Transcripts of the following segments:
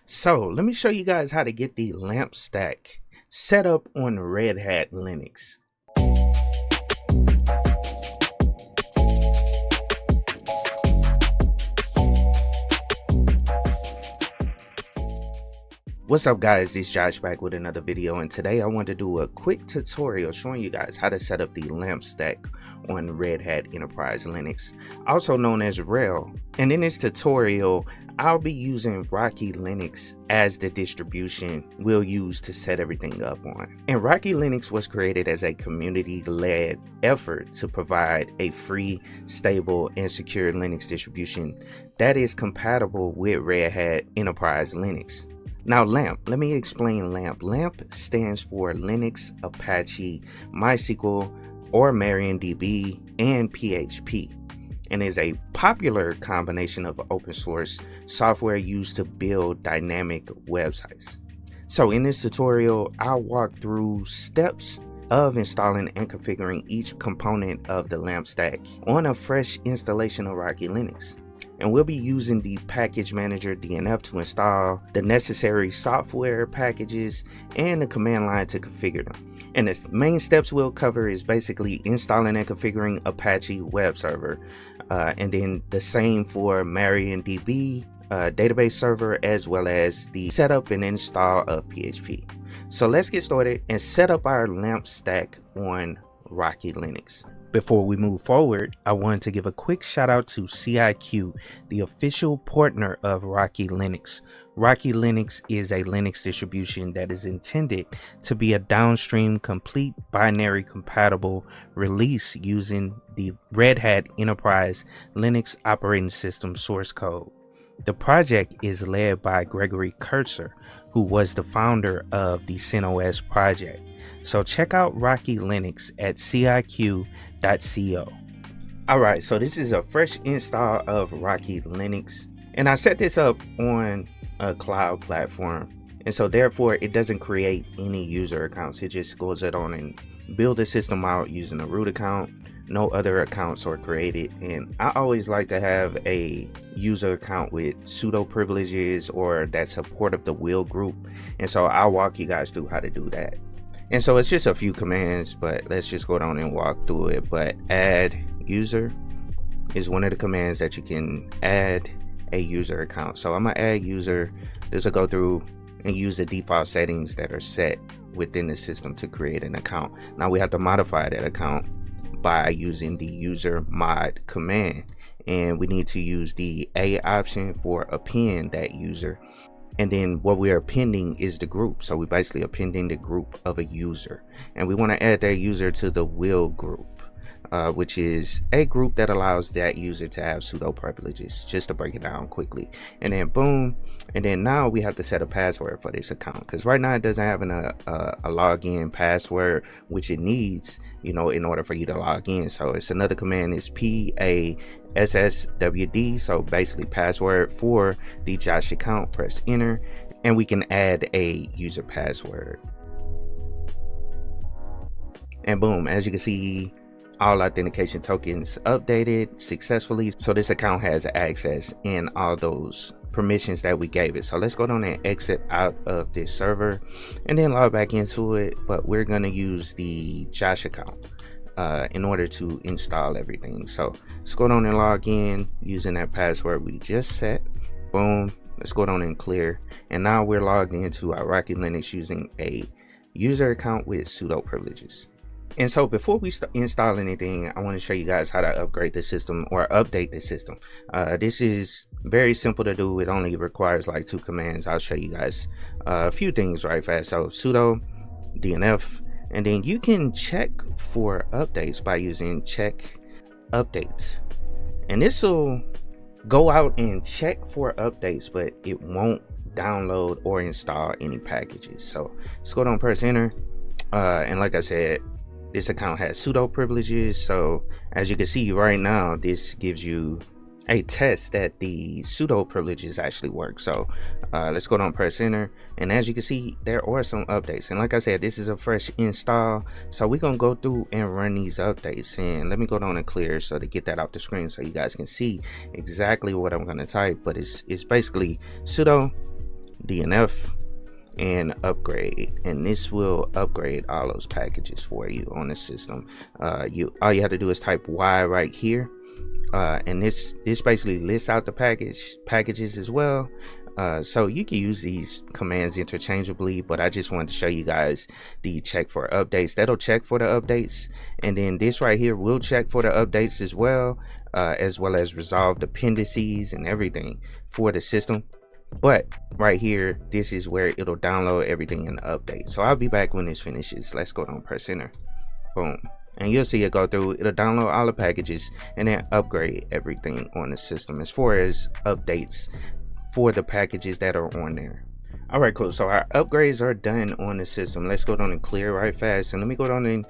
So let me show you guys how to get the lamp stack set up on Red Hat Linux. What's up guys, it's Josh back with another video, and today I want to do a quick tutorial showing you guys how to set up the lamp stack on Red Hat Enterprise Linux, also known as RHEL. And in this tutorial I'll be using Rocky Linux as the distribution we'll use to set everything up on. And Rocky Linux was created as a community-led effort to provide a free, stable, and secure Linux distribution that is compatible with Red Hat Enterprise Linux. Now LAMP, let me explain LAMP. LAMP stands for Linux, Apache, MySQL, or MariaDB, and PHP, and is a popular combination of open source software used to build dynamic websites. So in this tutorial, I'll walk through steps of installing and configuring each component of the LAMP stack on a fresh installation of Rocky Linux. And we'll be using the package manager DNF to install the necessary software packages and the command line to configure them. And the main steps we'll cover is basically installing and configuring Apache web server, and then the same for MariaDB database server, as well as the setup and install of PHP. So let's get started and set up our LAMP stack on Rocky Linux. Before we move forward, I wanted to give a quick shout out to CIQ, the official partner of Rocky Linux. Rocky Linux is a Linux distribution that is intended to be a downstream complete binary compatible release using the Red Hat Enterprise Linux operating system source code. The project is led by Gregory Kurtzer, who was the founder of the CentOS project. So check out Rocky Linux at ciq.co. Alright, so this is a fresh install of Rocky Linux, and I set this up on a cloud platform, and so therefore it doesn't create any user accounts. It just goes on and build the system out using a root account. No other accounts are created, and I always like to have a user account with sudo privileges or that's a part of the wheel group, and so I'll walk you guys through how to do that. And so it's just a few commands, but let's just go down and walk through it. But add user is one of the commands that you can add a user account. So I'm gonna add user. This will go through and use the default settings that are set within the system to create an account. Now we have to modify that account by using the user mod command, and we need to use the A option for append that user. And then what we are appending is the group. So we basically appending the group of a user, and we want to add that user to the wheel group, which is a group that allows that user to have sudo privileges, just to break it down quickly. And then boom, and then now we have to set a password for this account, because right now it doesn't have a login password, which it needs, you know, in order for you to log in. So it's another command, is PASSWD, so basically password for the Josh account. Press enter, and we can add a user password, and boom, as you can see, all authentication tokens updated successfully. So this account has access in all those permissions that we gave it. So let's go down and exit out of this server and then log back into it, but we're going to use the Josh account in order to install everything. So let's go down and log in using that password we just set. Boom, let's go down and clear, and now we're logged into our Rocky Linux using a user account with sudo privileges. And so before we install anything, I want to show you guys how to upgrade the system or update the system. This is very simple to do. It only requires like 2 commands. I'll show you guys a few things right fast. So sudo DNF, and then you can check for updates by using check updates, and this will go out and check for updates, but it won't download or install any packages. So let's go down, press enter, and like I said, this account has sudo privileges. So as you can see right now, this gives you a test that the sudo privileges actually work. So let's go down, press enter, and as you can see, there are some updates. And like I said, this is a fresh install, so we're gonna go through and run these updates. And let me go down and clear so to get that off the screen so you guys can see exactly what I'm gonna type. But it's basically sudo DNF and upgrade, and this will upgrade all those packages for you on the system. All you have to do is type Y right here, and this basically lists out the packages as well. So you can use these commands interchangeably, but I just wanted to show you guys the check for updates. That'll check for the updates, and then this right here will check for the updates as well as resolve dependencies and everything for the system. But right here, this is where it'll download everything in the update. So I'll be back when this finishes. Let's go down, press enter, boom, and you'll see it go through. It'll download all the packages and then upgrade everything on the system as far as updates for the packages that are on there. All right, cool. So our upgrades are done on the system. Let's go down and clear right fast, and let me go down and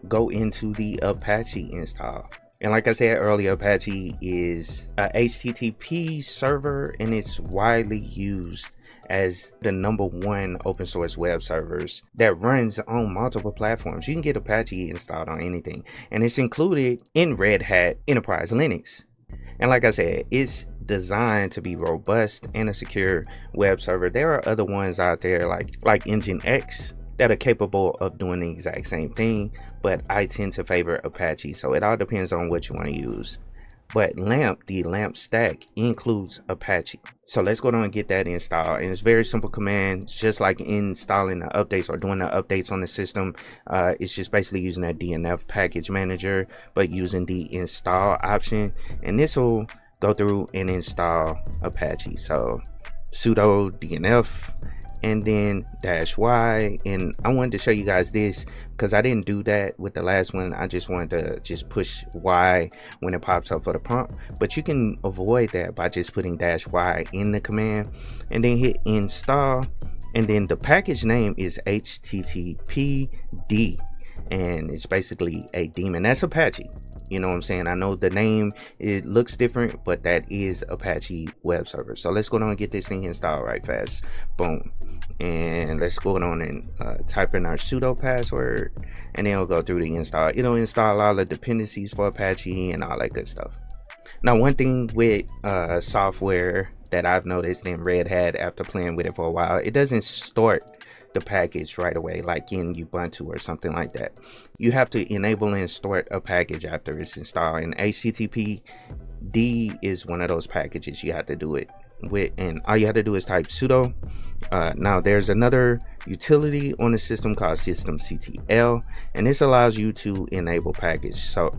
go into the Apache install. And like I said earlier, Apache is a HTTP server, and it's widely used as the #1 open source web servers that runs on multiple platforms. You can get Apache installed on anything, and it's included in Red Hat Enterprise Linux. And like I said, it's designed to be robust and a secure web server. There are other ones out there like Nginx that are capable of doing the exact same thing, but I tend to favor Apache, so it all depends on what you want to use. But the LAMP stack includes Apache. So let's go down and get that installed. And it's very simple command, just like installing the updates or doing the updates on the system. It's just basically using that DNF package manager, but using the install option. And this will go through and install Apache. So sudo DNF and then -y, and I wanted to show you guys this because I didn't do that with the last one. I just wanted to just push Y when it pops up for the prompt, but you can avoid that by just putting -y in the command and then hit install, and then the package name is httpd, and it's basically a daemon. That's Apache. You know what I'm saying? I know the name, it looks different, but that is Apache web server. So let's go down and get this thing installed right fast. Boom. And let's go down and type in our sudo password, and then it'll go through the install. It'll install all the dependencies for Apache and all that good stuff. Now, one thing with software that I've noticed in Red Hat after playing with it for a while, it doesn't start the package right away like in Ubuntu or something like that. You have to enable and start a package after it's installed, and HTTPD is one of those packages you have to do it with, and all you have to do is type sudo. Now there's another utility on the system called systemctl, and this allows you to enable packages. So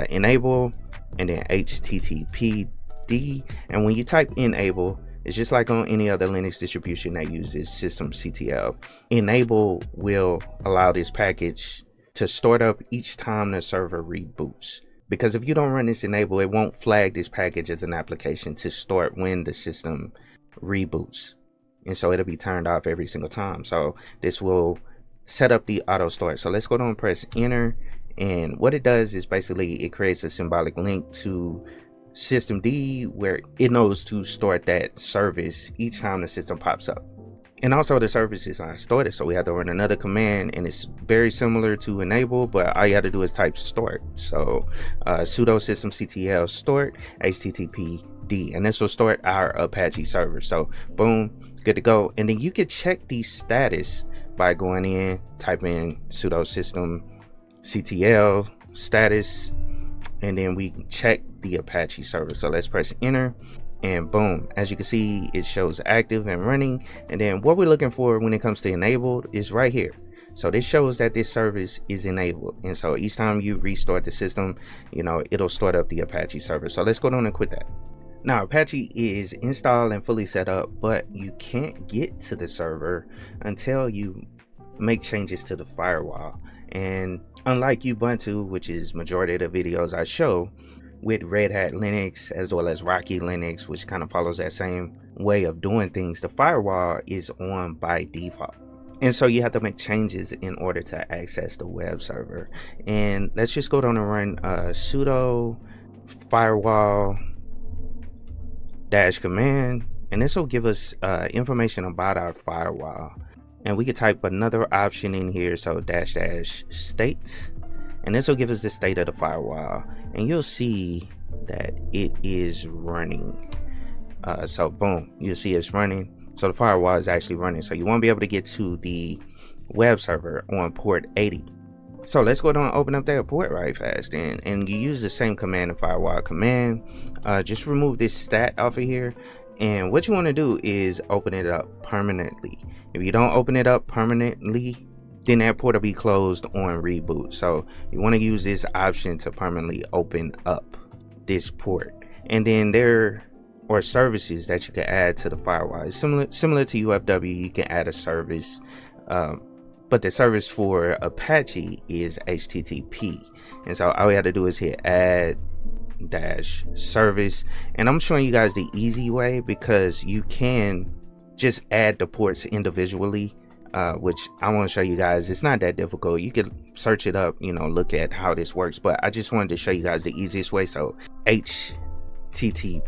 enable and then HTTPD, and when you type enable, it's just like on any other Linux distribution that uses systemctl. Enable will allow this package to start up each time the server reboots. Because if you don't run this enable, it won't flag this package as an application to start when the system reboots. And so it'll be turned off every single time. So this will set up the auto start. So let's go down and press enter. And what it does is basically it creates a symbolic link to systemd where it knows to start that service each time the system pops up. And also the service is not started, so we have to run another command, and it's very similar to enable, but all you have to do is type start. So sudo systemctl start httpd, and this will start our Apache server. So boom, good to go. And then you can check the status by going in, typing sudo systemctl status, and then we check the Apache server. So let's press enter, and boom, as you can see, it shows active and running. And then what we're looking for when it comes to enabled is right here. So this shows that this service is enabled, and so each time you restart the system, you know, it'll start up the Apache server. So let's go down and quit that. Now Apache is installed and fully set up, but you can't get to the server until you make changes to the firewall. And unlike Ubuntu, which is majority of the videos I show, with Red Hat Linux as well as Rocky Linux, which kind of follows that same way of doing things, the firewall is on by default. And so you have to make changes in order to access the web server. And let's just go down and run sudo firewall -command, and this will give us information about our firewall. And we could type another option in here, so --state, and this will give us the state of the firewall, and you'll see that it is running. So boom, you'll see it's running. So the firewall is actually running. So you won't be able to get to the web server on port 80. So let's go down and open up that port right fast, and you use the same command, the firewall command. Just remove this stat off of here, and what you want to do is open it up permanently. If you don't open it up permanently, then that port will be closed on reboot. So you want to use this option to permanently open up this port. And then there are services that you can add to the firewall. It's similar to UFW. You can add a service, but the service for Apache is HTTP. And so all we have to do is hit add -service, and I'm showing you guys the easy way, because you can just add the ports individually, which I want to show you guys. It's not that difficult. You can search it up, you know, look at how this works, but I just wanted to show you guys the easiest way. So HTTP,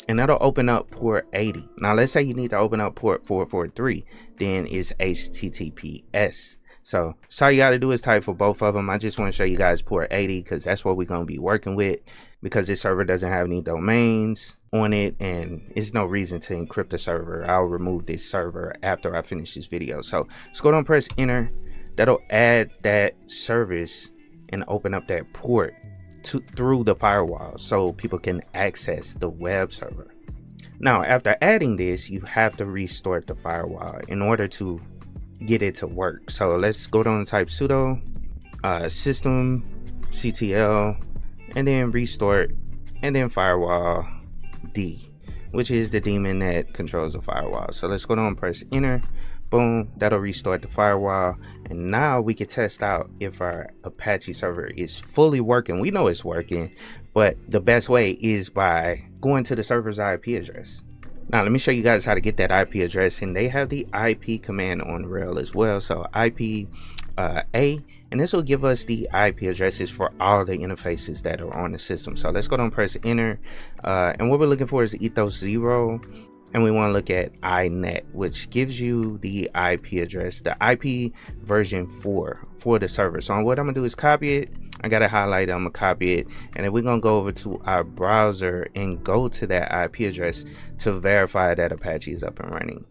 and that'll open up port 80. Now let's say you need to open up port 443, then it's HTTPS. So all you got to do is type for both of them. I just want to show you guys port 80 because that's what we're going to be working with, because this server doesn't have any domains on it, and there's no reason to encrypt the server. I'll remove this server after I finish this video. So let's go down and press enter. That'll add that service and open up that port through the firewall so people can access the web server. Now after adding this, you have to restart the firewall in order to get it to work. So let's go down and type sudo systemctl and then restart, and then firewall D, which is the daemon that controls the firewall. So let's go down and press enter. Boom, that'll restart the firewall, and now we can test out if our Apache server is fully working. We know it's working, but the best way is by going to the server's IP address. Now let me show you guys how to get that IP address, and they have the IP command on RHEL as well. So IP A, and this will give us the IP addresses for all the interfaces that are on the system. So let's go down and press enter, and what we're looking for is ethos 0, and we want to look at inet, which gives you the IP address, the IP version 4 for the server. So what I'm gonna do is copy it. I got to highlight it. I'm gonna copy it, and then we're gonna go over to our browser and go to that IP address to verify that Apache is up and running.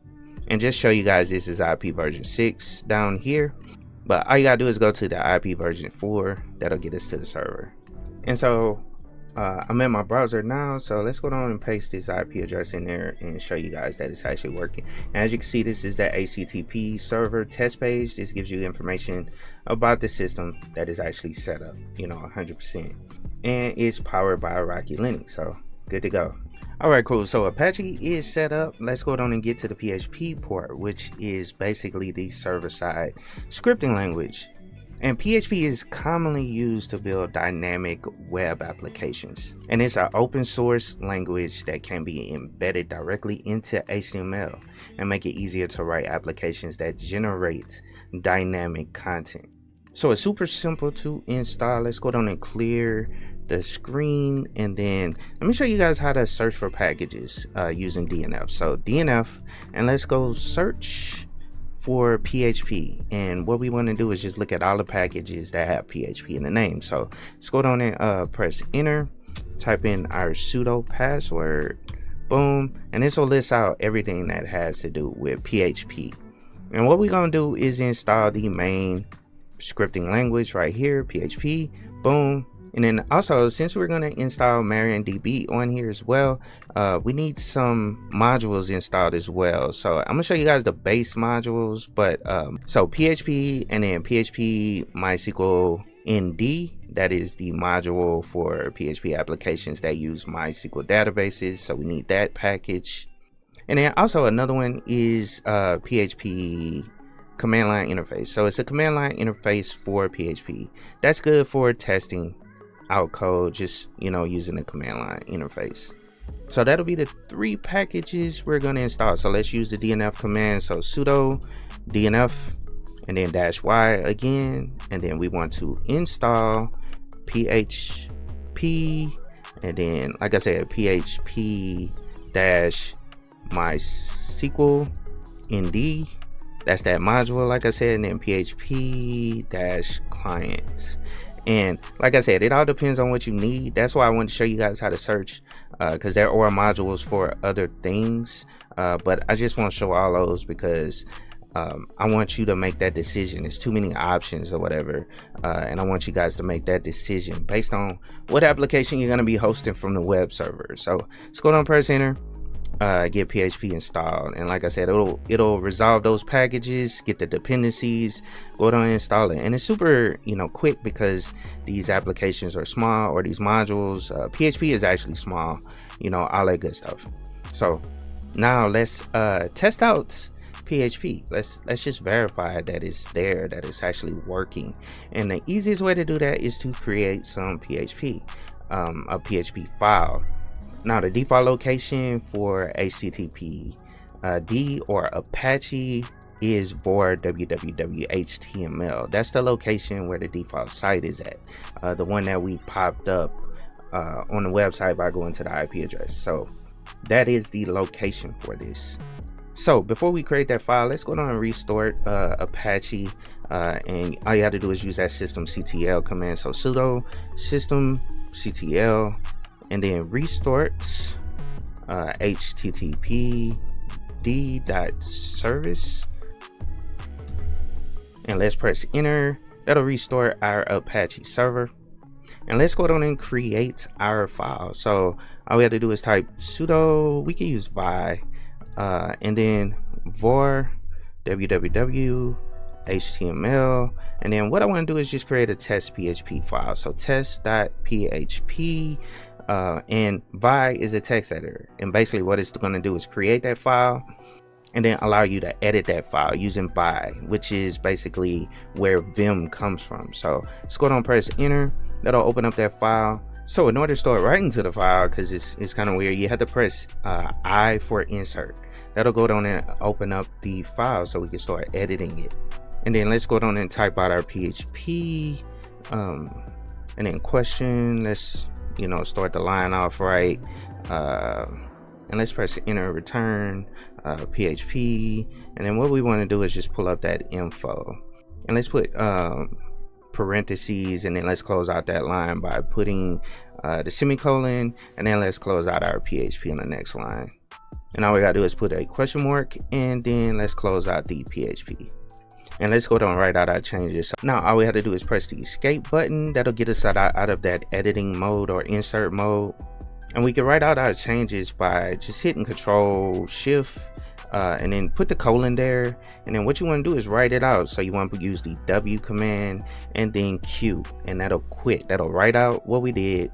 And just show you guys, this is IP version 6 down here, but all you gotta do is go to the IP version 4. That'll get us to the server. And so I'm in my browser now, so let's go down and paste this IP address in there and show you guys that it's actually working. And as you can see, this is the HTTP server test page. This gives you information about the system that is actually set up, you know, 100%, and it's powered by Rocky Linux, so good to go. All right, cool. So Apache is set up. Let's go down and get to the PHP port, which is basically the server-side scripting language. And PHP is commonly used to build dynamic web applications, and it's an open source language that can be embedded directly into HTML and make it easier to write applications that generate dynamic content. So it's super simple to install. Let's go down and clear the screen, and then let me show you guys how to search for packages using DNF. So DNF, and let's go search for PHP, and what we want to do is just look at all the packages that have PHP in the name. So let's go down and press enter, type in our sudo password, boom, and this will list out everything that has to do with PHP. And what we're going to do is install the main scripting language right here, PHP, boom. And then also, since we're going to install MariaDB on here as well, we need some modules installed as well. So I'm gonna show you guys the base modules, but so PHP, and then PHP MySQL ND, that is the module for PHP applications that use MySQL databases. So we need that package. And then also another one is PHP command line interface. So it's a command line interface for PHP. That's good for testing out code, just, you know, using the command line interface. So that'll be the 3 packages we're going to install. So let's use the DNF command. So sudo DNF and then -y again, and then we want to install PHP, and then like I said, PHP -MySQL ND, that's that module like I said, and then PHP -client. And like I said, it all depends on what you need. That's why I wanted to show you guys how to search because there are modules for other things, but I just want to show all those because I want you to make that decision. There's too many options or whatever, and I want you guys to make that decision based on what application you're going to be hosting from the web server. So let's go down and press enter, get PHP installed, and like I said, it'll resolve those packages, get the dependencies, go down and install it. And it's super quick because these applications are small, or these modules, PHP is actually small, all that good stuff. So now let's test out PHP. Let's just verify that it's there, that it's actually working. And the easiest way to do that is to create some PHP, a PHP file. Now the default location for HTTP D or Apache is var www.html. That's the location where the default site is at, the one that we popped up on the website by going to the IP address. So that is the location for this. So before we create that file, let's go down and restore Apache, and all you have to do is use that systemctl command. So sudo systemctl and then restart http d.service, and let's press enter. That'll restore our Apache server. And let's go down and create our file. So all we have to do is type sudo, we can use vi, and then var www html, and then what I want to do is just create a test PHP file. So test.php, and vi is a text editor, and basically what it's going to do is create that file and then allow you to edit that file using vi, which is basically where vim comes from. So let's go down and press enter. That'll open up that file. So in order to start writing to the file, because it's kind of weird, you have to press I for insert. That'll go down and open up the file so we can start editing it. And then let's go down and type out our PHP, and then question. Let's start the line off right, and let's press enter, return PHP. And then what we want to do is just pull up that info, and let's put parentheses, and then let's close out that line by putting the semicolon, and then let's close out our PHP on the next line. And all we gotta do is put a question mark, and then let's close out the PHP. And let's go down and write out our changes. So now all we have to do is press the escape button. That'll get us out of that editing mode or insert mode. And we can write out our changes by just hitting Control Shift, and then put the colon there. And then what you want to do is write it out. So you want to use the W command and then Q, and that'll quit. That'll write out what we did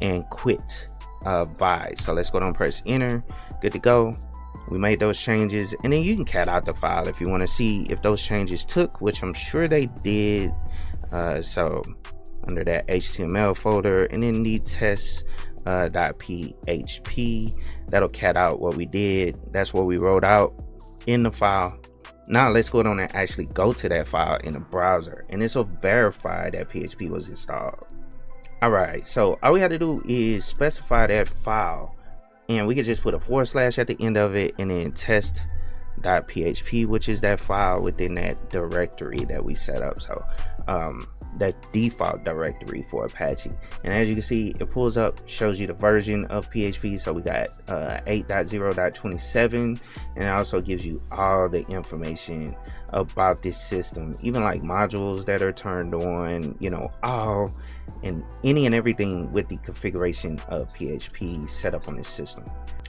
and quit vi. So let's go down and press enter. Good to go. We made those changes, and then you can cat out the file if you want to see if those changes took, which I'm sure they did. So under that HTML folder, and then the test.php, that'll cat out what we did. That's what we wrote out in the file. Now let's go down and actually go to that file in the browser, and this will verify that PHP was installed. All right, so all we have to do is specify that file, and we can just put a / at the end of it, and then test.php, which is that file within that directory that we set up. So that default directory for Apache. And as you can see, it pulls up, shows you the version of PHP. So we got 8.0.27, and it also gives you all the information about this system, even like modules that are turned on, all and any and everything with the configuration of PHP set up on this system.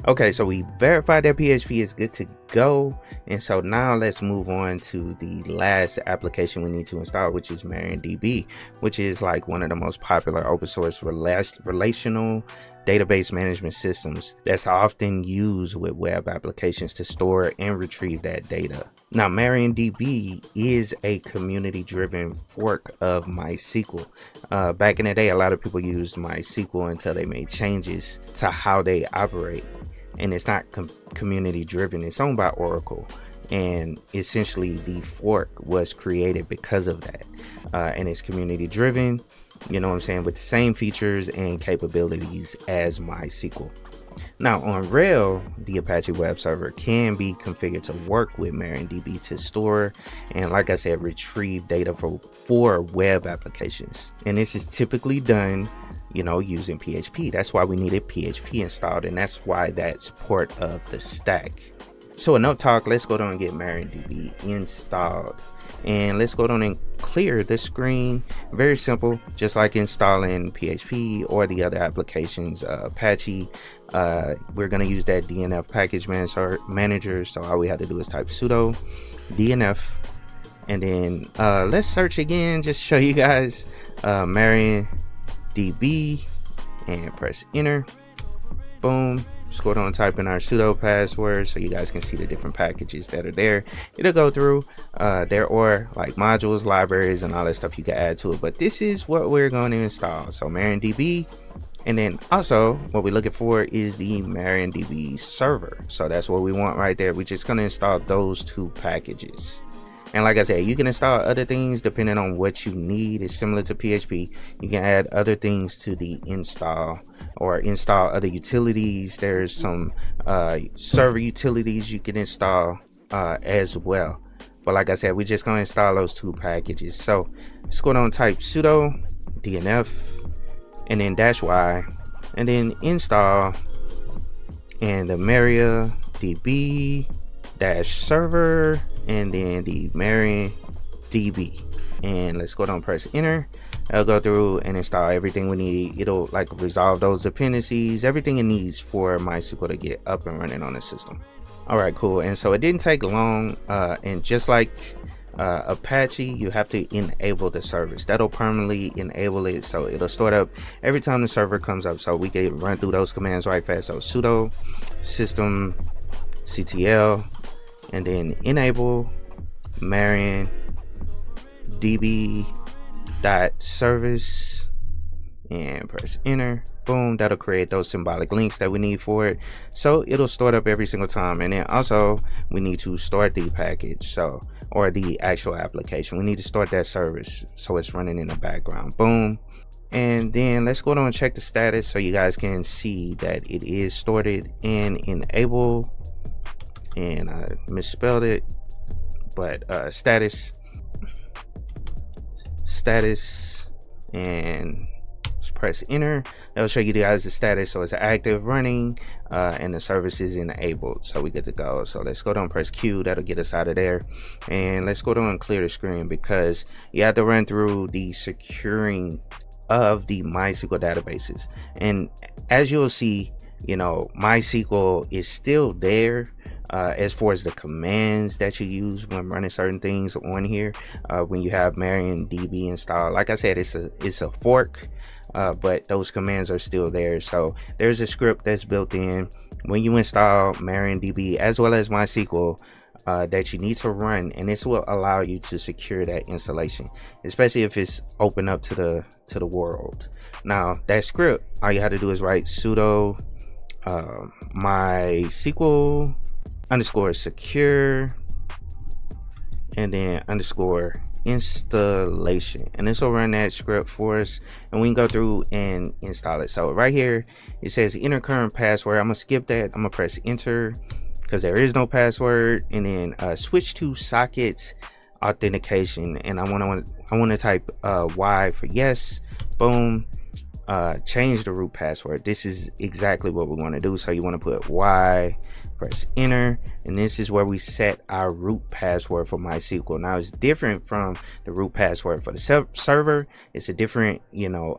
Okay, so we verified that PHP is good to go, and so now let's move on to the last application we need to install, which is MariaDB, which is like one of the most popular open source relational database management systems that's often used with web applications to store and retrieve that data. Now, MariaDB is a community-driven fork of MySQL. Back in the day, a lot of people used MySQL until they made changes to how they operate, and it's not community-driven. It's owned by Oracle, and essentially the fork was created because of that, and it's community-driven, with the same features and capabilities as MySQL. Now on RHEL, the Apache web server can be configured to work with MariaDB to store and, like I said, retrieve data for web applications. And this is typically done using PHP. That's why we needed PHP installed, and that's why that's part of the stack. So enough talk, let's go down and get MariaDB installed, and let's go down and clear the screen. Very simple, just like installing PHP or the other applications. Apache, we're going to use that DNF package manager, so all we have to do is type sudo DNF, and then let's search again, just show you guys MariaDB, and press enter. Boom. Just go down and type in our sudo password so you guys can see the different packages that are there. It'll go through there, or like modules, libraries, and all that stuff you can add to it, but this is what we're going to install. So MariaDB, and then also what we're looking for is the MariaDB server. So that's what we want right there. We're just going to install those two packages. And like I said, you can install other things depending on what you need. It's similar to PHP. You can add other things to the install, or install other utilities. There's some server utilities you can install as well. But like I said, we're just going to install those two packages. So let's go down and type sudo DNF, and then -y, and then install, and the MariaDB -server, and then the MariaDB, and let's go down and press enter. I'll go through and install everything we need. It'll like resolve those dependencies, everything it needs for MySQL to get up and running on the system. All right, cool. And so it didn't take long, and just like Apache, you have to enable the service. That'll permanently enable it, so it'll start up every time the server comes up, so we can run through those commands right fast. So sudo systemctl, and then enable MariaDB.service, and press enter. Boom, that'll create those symbolic links that we need for it, so it'll start up every single time. And then also we need to start the package, so, or the actual application, we need to start that service so it's running in the background. Boom. And then let's go down and check the status so you guys can see that it is started and enabled. And I misspelled it, but status, and press enter. That'll show you guys the status, so it's active, running, and the service is enabled, so we get to go. So let's go down and press Q. That'll get us out of there, and let's go down and clear the screen, because you have to run through the securing of the MySQL databases. And as you'll see, MySQL is still there as far as the commands that you use when running certain things on here. When you have MariaDB installed, like I said, it's a fork, but those commands are still there. So there's a script that's built in when you install MariaDB as well as MySQL that you need to run, and this will allow you to secure that installation, especially if it's open up to the world. Now that script, all you have to do is write sudo MySQL _secure, and then _installation, and this will run that script for us, and we can go through and install it. So right here it says enter current password. I'm gonna skip that. I'm gonna press enter because there is no password, and then switch to sockets authentication, and I want to type Y for yes. Boom. Change the root password. This is exactly what we want to do. So you want to put Y, press enter, and this is where we set our root password for MySQL. Now it's different from the root password for the server. It's a different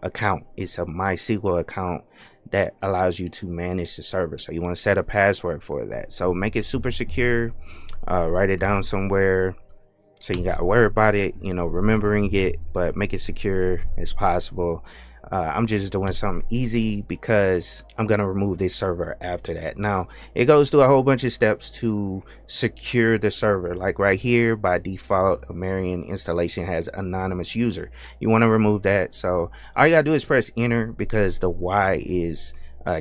account. It's a MySQL account that allows you to manage the server, so you want to set a password for that. So make it super secure. Write it down somewhere so you got to worry about it, remembering it, but make it secure as possible. I'm just doing something easy because I'm going to remove this server after that. Now it goes through a whole bunch of steps to secure the server. Like right here, by default, a Marian installation has anonymous user. You want to remove that. So all you gotta do is press enter, because the Y is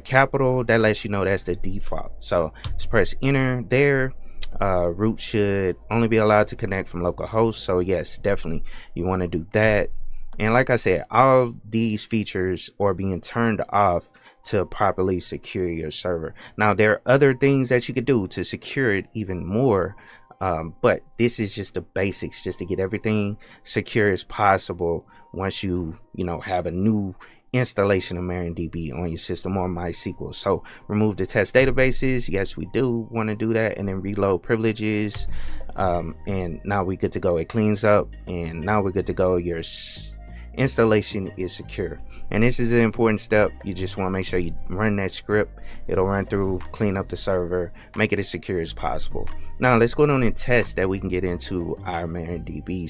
capital. That lets you know that's the default. So just press enter there. Root should only be allowed to connect from localhost. So yes, definitely you want to do that. And like I said, all these features are being turned off to properly secure your server. Now there are other things that you could do to secure it even more, but this is just the basics, just to get everything secure as possible once you have a new installation of MariaDB on your system or MySQL. So remove the test databases. Yes, we do want to do that, and then reload privileges. And now we're good to go. It cleans up, and now we're good to go. Your installation is secure, and this is an important step. You just want to make sure you run that script. It'll run through, clean up the server, make it as secure as possible. Now let's go down and test that we can get into our MariaDB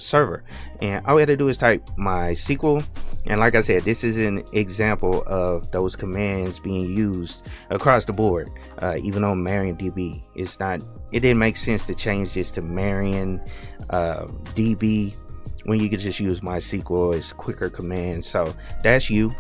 server, and all we have to do is type MySQL. And like I said, this is an example of those commands being used across the board. Even on MariaDB, it didn't make sense to change this to MariaDB when you could just use MySQL. It's quicker command. So that's you.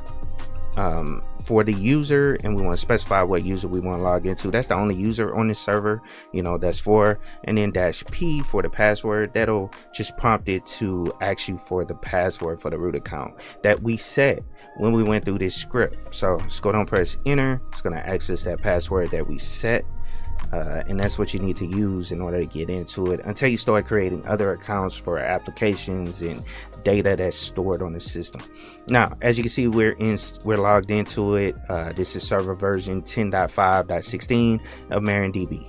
For the user, and we want to specify what user we want to log into. That's the only user on this server, that's for. And then -P for the password. That'll just prompt it to ask you for the password for the root account that we set when we went through this script. So let's go down, press enter. It's going to access that password that we set. And that's what you need to use in order to get into it until you start creating other accounts for applications and data that's stored on the system. Now, as you can see, we're logged into it. This is server version 10.5.16 of MariaDB.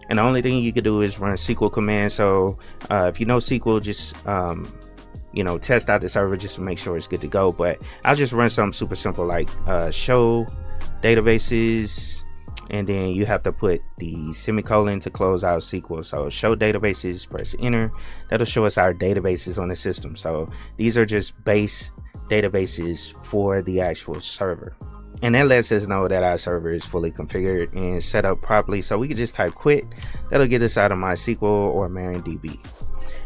And the only thing you can do is run a SQL command. So if you know SQL, just test out the server just to make sure it's good to go. But I'll just run something super simple like show databases. And then you have to put the semicolon to close out SQL. So show databases, press enter. That'll show us our databases on the system. So these are just base databases for the actual server. And that lets us know that our server is fully configured and set up properly. So we can just type quit. That'll get us out of MySQL or MariaDB.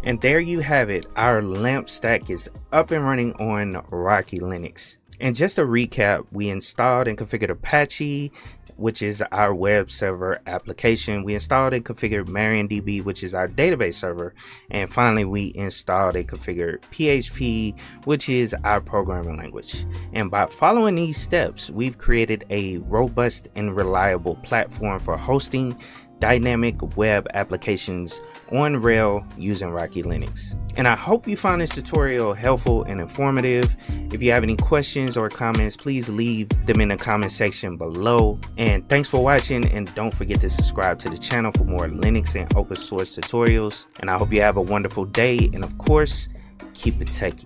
And there you have it. Our LAMP stack is up and running on Rocky Linux. And just to recap, we installed and configured Apache, which is our web server application. We installed and configured MariaDB, which is our database server. And finally, we installed and configured PHP, which is our programming language. And by following these steps, we've created a robust and reliable platform for hosting dynamic web applications on RHEL using Rocky Linux. And I hope you found this tutorial helpful and informative. If you have any questions or comments, please leave them in the comment section below. And thanks for watching, and don't forget to subscribe to the channel for more Linux and open source tutorials. And I hope you have a wonderful day, and of course, keep it techie.